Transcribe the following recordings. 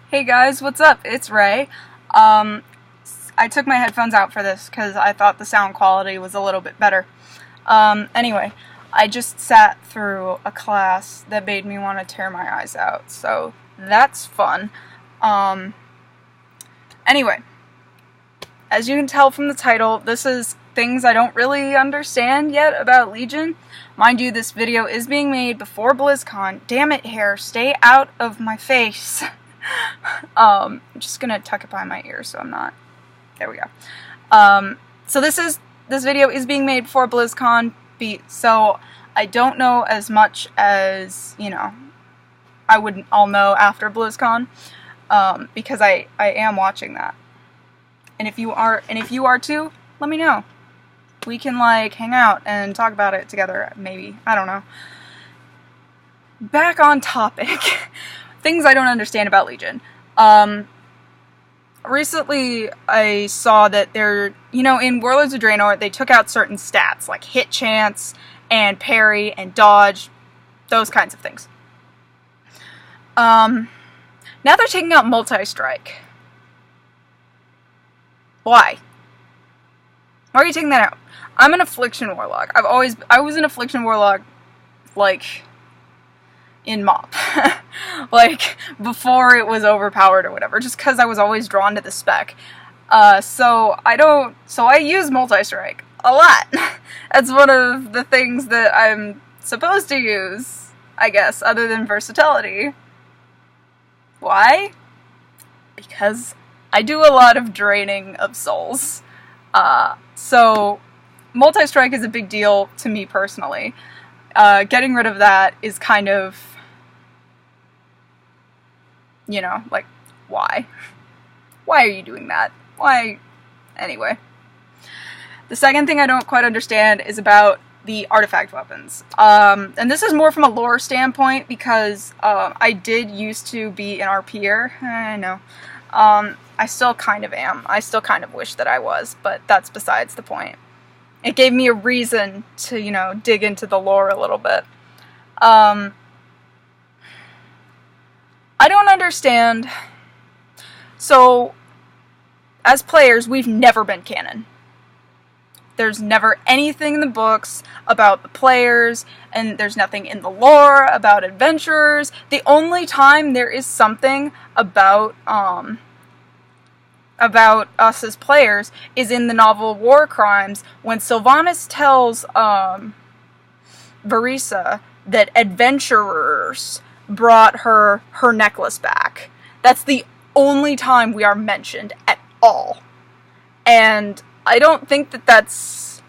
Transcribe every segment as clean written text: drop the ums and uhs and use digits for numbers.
Hey guys, what's up? It's Ray. Um, I took my headphones out for this because I thought the sound quality was a little bit better. Anyway, I just sat through a class that made me want to tear my eyes out, so that's fun. Um, anyway, as you can tell from the title, this is things I don't really understand yet about Legion. Mind you, this video is being made before BlizzCon. Damn it, hair, stay out of my face. I'm just gonna tuck it behind my ear so I'm not. There we go. So this video is being made before BlizzCon, so I don't know as much as, I'll know after BlizzCon, because I am watching that. And if you are too, let me know. We can hang out and talk about it together, maybe. I don't know. Back on topic. Things I don't understand about Legion. Recently I saw that in Warlords of Draenor, they took out certain stats, like hit chance, and parry, and dodge, those kinds of things. Now they're taking out multi-strike. Why? Why are you taking that out? I'm an Affliction Warlock. I was an Affliction Warlock, in MoP. Before it was overpowered or whatever, just because I was always drawn to the spec. So I use multi-strike a lot. That's one of the things that I'm supposed to use, I guess, other than versatility. Why? Because I do a lot of draining of souls. So multi-strike is a big deal to me personally. Getting rid of that is kind of, why? Why are you doing that? Why? Anyway. The second thing I don't quite understand is about the artifact weapons. And this is more from a lore standpoint, because I did used to be an RPer. I know. I still kind of am. I still kind of wish that I was, but that's besides the point. It gave me a reason to, dig into the lore a little bit. I don't understand. So, as players, we've never been canon. There's never anything in the books about the players, and there's nothing in the lore about adventurers. The only time there is something about us as players is in the novel War Crimes, when Sylvanas tells Raeirria that adventurers brought her necklace back. That's the only time we are mentioned at all. And I don't think that that's...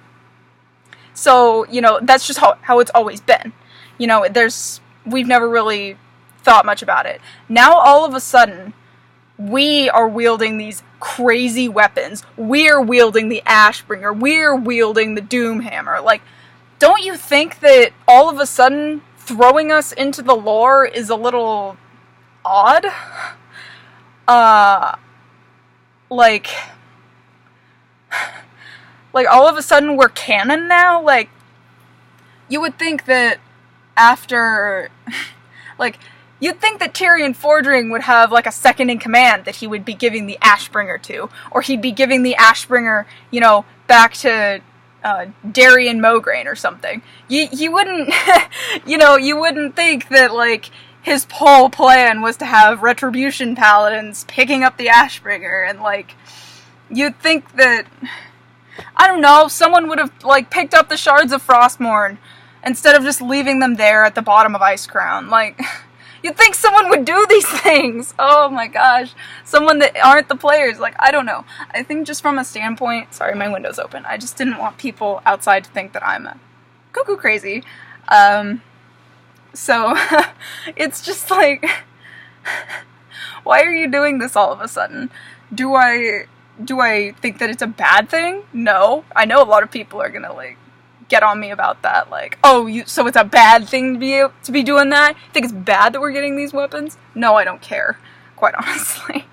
So, that's just how it's always been. We've never really thought much about it. Now, all of a sudden, we are wielding these crazy weapons. We're wielding the Ashbringer. We're wielding the Doomhammer. Don't you think that all of a sudden throwing us into the lore is a little odd? All of a sudden we're canon now? You would think that after, you'd think that Tyrion Fordring would have, a second in command that he would be giving the Ashbringer to. Or he'd be giving the Ashbringer, back to Darian Mograine or something. You wouldn't, you wouldn't think that, his whole plan was to have Retribution Paladins picking up the Ashbringer, and, you'd think that, I don't know, someone would have, picked up the Shards of Frostmourne instead of just leaving them there at the bottom of Icecrown. You'd think someone would do these things! Oh my gosh. Someone that aren't the players. I don't know. I think just from a standpoint... Sorry, my window's open. I just didn't want people outside to think that I'm cuckoo crazy. So, it's just why are you doing this all of a sudden? Do I think that it's a bad thing? No. I know a lot of people are gonna, get on me about that, so it's a bad thing to be doing that? You think it's bad that we're getting these weapons? No, I don't care. quite honestly.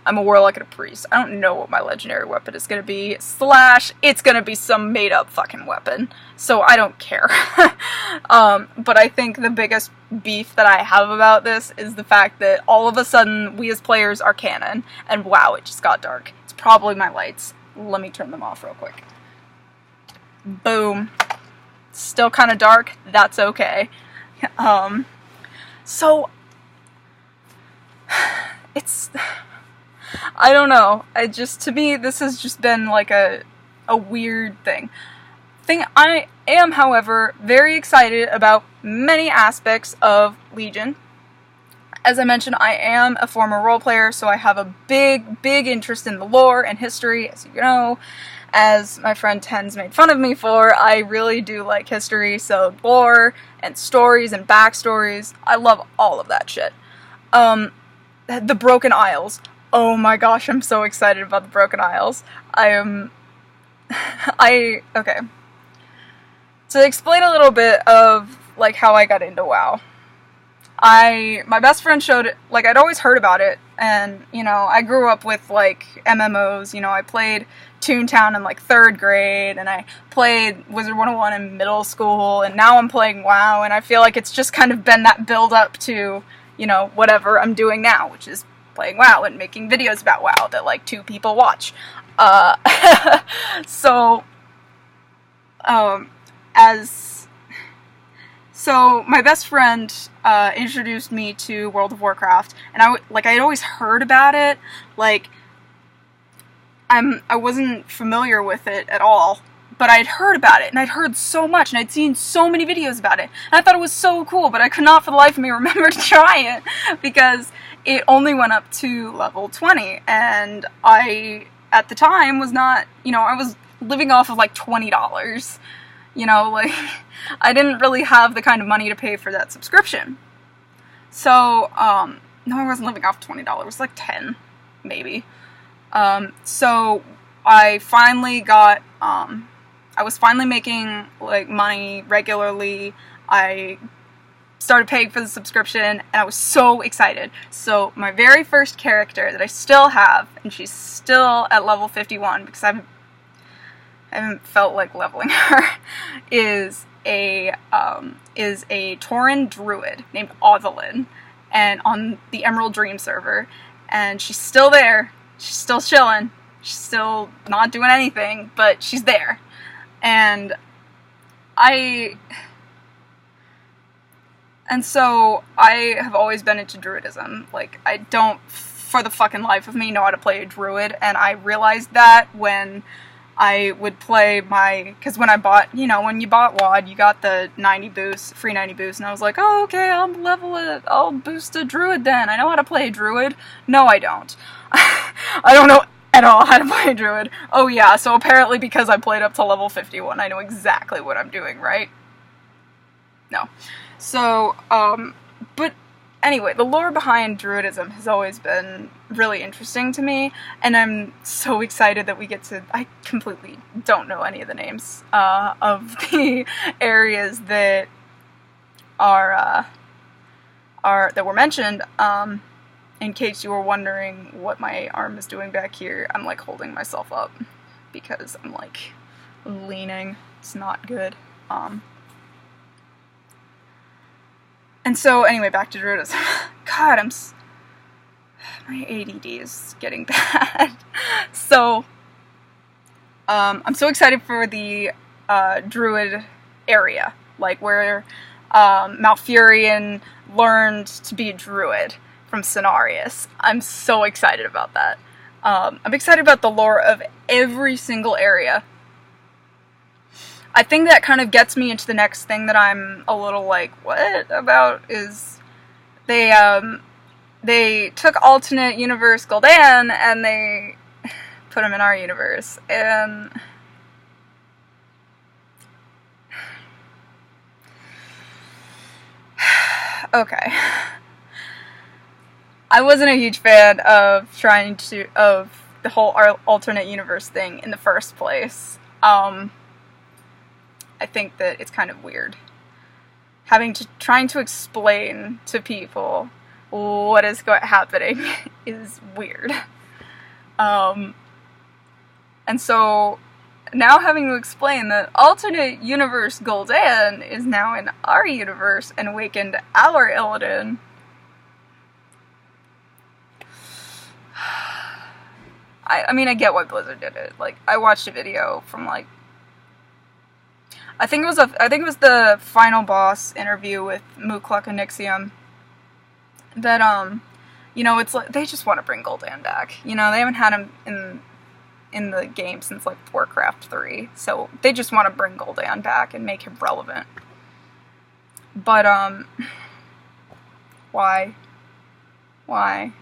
I'm a warlock and a priest. I don't know what my legendary weapon is going to be, / it's going to be some made-up fucking weapon, so I don't care. But I think the biggest beef that I have about this is the fact that all of a sudden we as players are canon, and wow, it just got dark. It's probably my lights. Let me turn them off real quick. Boom. Still kind of dark. That's okay. So it's, I don't know. To me, this has just been like a weird thing. I am, however, very excited about many aspects of Legion. As I mentioned, I am a former role player, so I have a big interest in the lore and history, as you know. As my friend Tens made fun of me for, I really do like history, so lore and stories and backstories, I love all of that shit. The Broken Isles. Oh my gosh, I'm so excited about the Broken Isles. Okay. To explain a little bit of, like, how I got into WoW. My best friend showed it, like, I'd always heard about it, and, you know, I grew up with, like, MMOs, you know, I played Toontown in, like, 3rd grade, and I played Wizard 101 in middle school, and now I'm playing WoW, and I feel like it's just kind of been that build-up to, you know, whatever I'm doing now, which is playing WoW and making videos about WoW that, like, 2 people watch. So my best friend introduced me to World of Warcraft, and I'd always heard about it. Like, I wasn't familiar with it at all, but I'd heard about it, and I'd heard so much, and I'd seen so many videos about it, and I thought it was so cool, but I could not for the life of me remember to try it, because it only went up to level 20, and I, at the time, was not, you know, I was living off of, like, $20, you know, like, I didn't really have the kind of money to pay for that subscription. So, no, I wasn't living off $20, it was like 10, maybe. So I finally got, I was finally making, like, money regularly. I started paying for the subscription, and I was so excited. So my very first character that I still have, and she's still at level 51, because I haven't felt like leveling her, is a Tauren druid named Ovelyn, and on the Emerald Dream server, and she's still there. She's still chilling. She's still not doing anything, but she's there. And so I have always been into druidism. Like, I don't, for the fucking life of me, know how to play a druid, and I realized that when I would play because when I bought, you know, when you bought WoD, you got the 90 boost, free 90 boost, and I was like, oh, okay, I'll boost a druid then. I know how to play a druid. No, I don't. I don't know at all how to play a druid. Oh yeah, so apparently because I played up to level 51, I know exactly what I'm doing, right? No. So, but anyway, the lore behind druidism has always been really interesting to me, and I'm so excited that we get to, I completely don't know any of the names, of the areas that that were mentioned. In case you were wondering what my arm is doing back here, I'm, like, holding myself up because I'm, like, leaning. It's not good. And so, anyway, back to druidism. God, my ADD is getting bad. So, I'm so excited for the druid area, like where Malfurion learned to be a druid from Cenarius. I'm so excited about that. I'm excited about the lore of every single area. I think that kind of gets me into the next thing that I'm a little like, what about, is they took alternate universe Gul'dan and they put him in our universe, and okay. I wasn't a huge fan of the whole alternate universe thing in the first place. I think that it's kind of weird trying to explain to people what is happening is weird. And so now having to explain that alternate universe Gul'dan is now in our universe and awakened our Illidan. I mean, I get why Blizzard did it. Like, I watched a video from, like, I think it was the final boss interview with Mukluk and Nixium. That, you know, it's like, they just want to bring Gul'dan back. You know, they haven't had him in the game since, like, Warcraft 3. So, they just want to bring Gul'dan back and make him relevant. But, why? Why?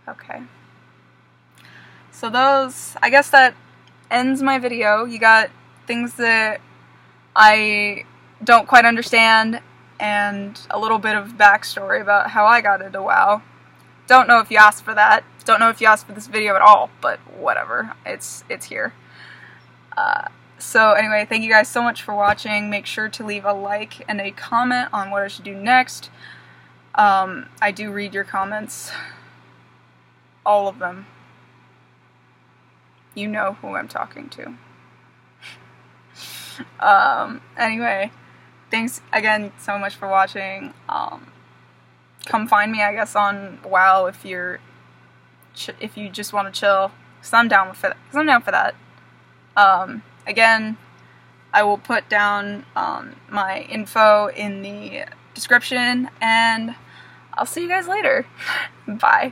Okay. So I guess that ends my video. You got things that I don't quite understand and a little bit of backstory about how I got into WoW. Don't know if you asked for that. Don't know if you asked for this video at all, but whatever. It's here. So anyway, thank you guys so much for watching. Make sure to leave a like and a comment on what I should do next. I do read your comments. All of them. You know who I'm talking to. Anyway, thanks again so much for watching. Come find me, I guess, on WoW if you just want to chill. Cause I'm down for that. Again, I will put down my info in the description, and I'll see you guys later. Bye.